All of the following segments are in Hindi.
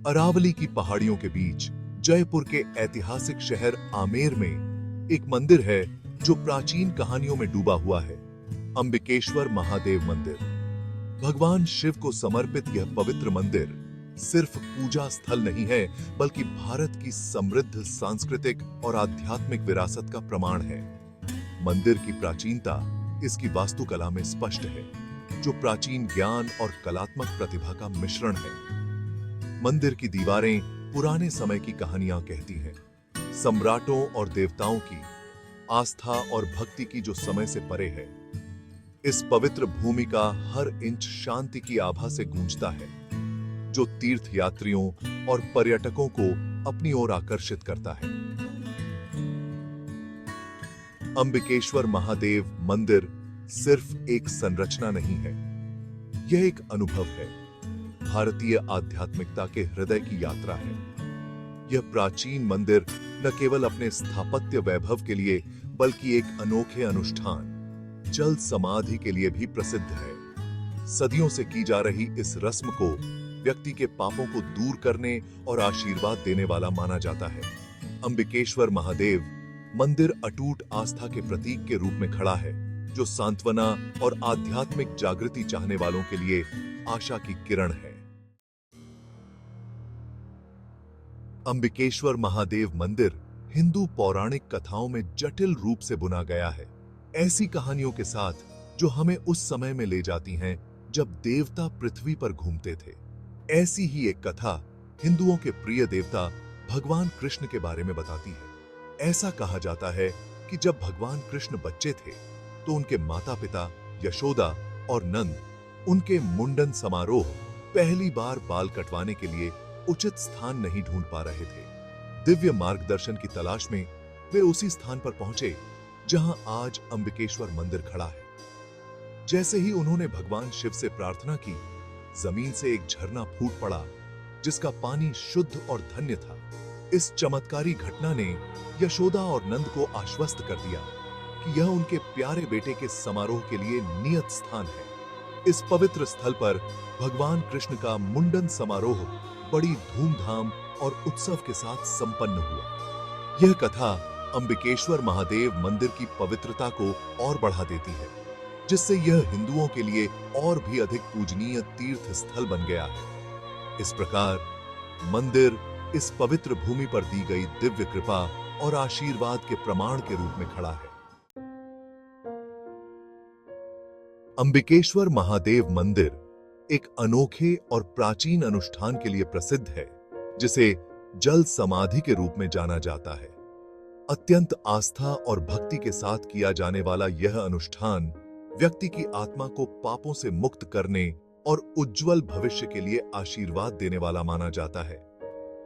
अरावली की पहाड़ियों के बीच जयपुर के ऐतिहासिक शहर आमेर में एक मंदिर है जो प्राचीन कहानियों में डूबा हुआ है। अंबिकेश्वर महादेव मंदिर। भगवान शिव को समर्पित यह पवित्र मंदिर सिर्फ पूजा स्थल नहीं है, बल्कि भारत की समृद्ध सांस्कृतिक और आध्यात्मिक विरासत का प्रमाण है। मंदिर की प्राचीनता इसकी वास्तुकला में स्पष्ट है, जो प्राचीन ज्ञान और कलात्मक प्रतिभा का मिश्रण है। मंदिर की दीवारें पुराने समय की कहानियां कहती हैं, सम्राटों और देवताओं की आस्था और भक्ति की जो समय से परे है। इस पवित्र भूमि का हर इंच शांति की आभा से गूंजता है, जो तीर्थयात्रियों और पर्यटकों को अपनी ओर आकर्षित करता है। अंबिकेश्वर महादेव मंदिर सिर्फ एक संरचना नहीं है, यह एक अनुभव है। भारतीय आध्यात्मिकता के हृदय की यात्रा है। यह प्राचीन मंदिर न केवल अपने स्थापत्य वैभव के लिए, बल्कि एक अनोखे अनुष्ठान जल समाधि के लिए भी प्रसिद्ध है। सदियों से की जा रही इस रस्म को व्यक्ति के पापों को दूर करने और आशीर्वाद देने वाला माना जाता है। अंबिकेश्वर महादेव मंदिर अटूट आस्था के प्रतीक के रूप में खड़ा है, जो सांत्वना और आध्यात्मिक जागृति चाहने वालों के लिए आशा की किरण है। अंबिकेश्वर महादेव मंदिर हिंदू पौराणिक कथाओं में जटिल रूप से बुना गया है, ऐसी कहानियों के साथ जो हमें उस समय में ले जाती हैं जब देवता पृथ्वी पर घूमते थे। ऐसी ही एक कथा हिंदुओं के प्रिय देवता भगवान कृष्ण के बारे में बताती है। ऐसा कहा जाता है कि जब भगवान कृष्ण बच्चे थे तो उनके माता पिता यशोदा और नंद उनके मुंडन समारोह पहली बार बाल कटवाने के लिए उचित स्थान नहीं ढूंढ पा रहे थे। दिव्य मार्गदर्शन की तलाश में वे उसी स्थान पर पहुंचे जहां आज अंबिकेश्वर मंदिर खड़ा है। जैसे ही उन्होंने भगवान शिव से प्रार्थना की, जमीन से एक झरना फूट पड़ा जिसका पानी शुद्ध और धन्य था। इस चमत्कारी घटना ने यशोदा और नंद को आश्वस्त कर दिया कि यह उनके प्यारे बेटे के समारोह के लिए नियत स्थान है। इस पवित्र स्थल पर भगवान कृष्ण का मुंडन समारोह बड़ी धूमधाम और उत्सव के साथ संपन्न हुआ। यह कथा अंबिकेश्वर महादेव मंदिर की पवित्रता को और बढ़ा देती है, जिससे यह हिंदुओं के लिए और भी अधिक पूजनीय तीर्थ स्थल बन गया है। इस प्रकार मंदिर इस पवित्र भूमि पर दी गई दिव्य कृपा और आशीर्वाद के प्रमाण के रूप में खड़ा है। अंबिकेश्वर महादेव मंदिर एक अनोखे और प्राचीन अनुष्ठान के लिए प्रसिद्ध है, जिसे जल समाधि के रूप में जाना जाता है। अत्यंत आस्था और भक्ति के साथ किया जाने वाला यह अनुष्ठान व्यक्ति की आत्मा को पापों से मुक्त करने और उज्जवल भविष्य के लिए आशीर्वाद देने वाला माना जाता है।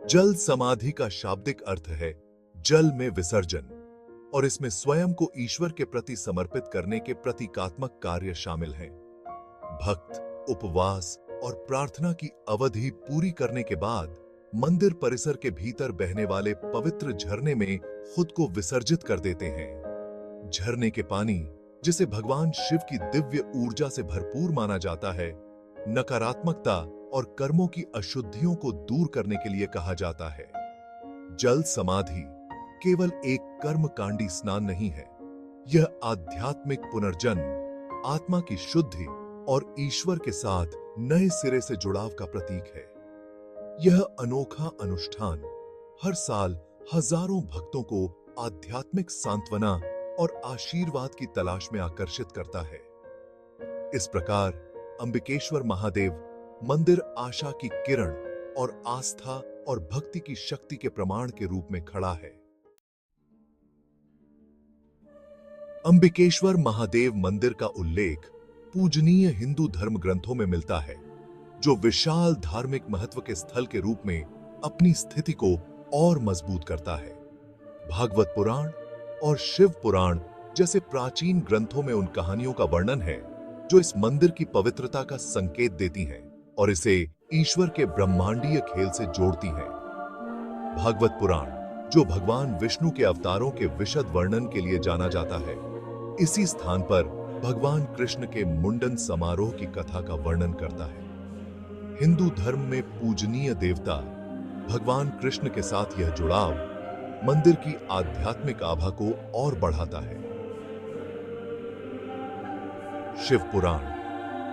जल समाधि का शाब्दिक अर्थ है जल में विसर्जन, और इसमें स्वयं को ईश्वर के प्रति समर्पित करने के प्रतीकात्मक कार्य शामिल हैं। भक्त उपवास और प्रार्थना की अवधि पूरी करने के बाद मंदिर परिसर के भीतर बहने वाले पवित्र झरने में खुद को विसर्जित कर देते हैं। झरने के पानी, जिसे भगवान शिव की दिव्य ऊर्जा से भरपूर माना जाता है, नकारात्मकता और कर्मों की अशुद्धियों को दूर करने के लिए कहा जाता है। जल समाधि केवल एक कर्मकांडी स्नान नहीं है, यह आध्यात्मिक पुनर्जन्म, आत्मा की शुद्धि और ईश्वर के साथ नए सिरे से जुड़ाव का प्रतीक है। यह अनोखा अनुष्ठान हर साल हजारों भक्तों को आध्यात्मिक सांत्वना और आशीर्वाद की तलाश में आकर्षित करता है। इस प्रकार अंबिकेश्वर महादेव मंदिर आशा की किरण और आस्था और भक्ति की शक्ति के प्रमाण के रूप में खड़ा है। अंबिकेश्वर महादेव मंदिर का उल्लेख पूजनीय हिंदू धर्म ग्रंथों में मिलता है, जो विशाल धार्मिक महत्व के स्थल के रूप में अपनी स्थिति को और मजबूत करता है। भागवत पुराण और शिव पुराण जैसे प्राचीन ग्रंथों में उन कहानियों का वर्णन है जो इस मंदिर की पवित्रता का संकेत देती हैं और इसे ईश्वर के ब्रह्मांडीय खेल से जोड़ती हैं। भागवत पुराण, जो भगवान विष्णु के अवतारों के विशद वर्णन के लिए जाना जाता है, इसी स्थान पर भगवान कृष्ण के मुंडन समारोह की कथा का वर्णन करता है। हिंदू धर्म में पूजनीय देवता भगवान कृष्ण के साथ यह जुड़ाव मंदिर की आध्यात्मिक आभा को और बढ़ाता है। शिव पुराण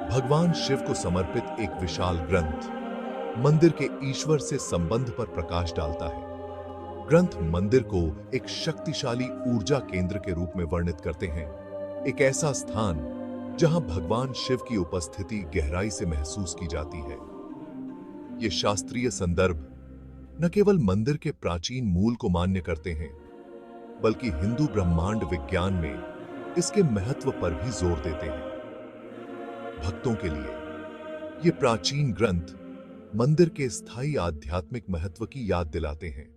भगवान शिव को समर्पित एक विशाल ग्रंथ मंदिर के ईश्वर से संबंध पर प्रकाश डालता है। ग्रंथ मंदिर को एक शक्तिशाली ऊर्जा केंद्र के रूप में वर्णित करते हैं, एक ऐसा स्थान जहां भगवान शिव की उपस्थिति गहराई से महसूस की जाती है। ये शास्त्रीय संदर्भ न केवल मंदिर के प्राचीन मूल को मान्य करते हैं, बल्कि हिंदू ब्रह्मांड विज्ञान में इसके महत्व पर भी जोर देते हैं। भक्तों के लिए ये प्राचीन ग्रंथ मंदिर के स्थायी आध्यात्मिक महत्व की याद दिलाते हैं।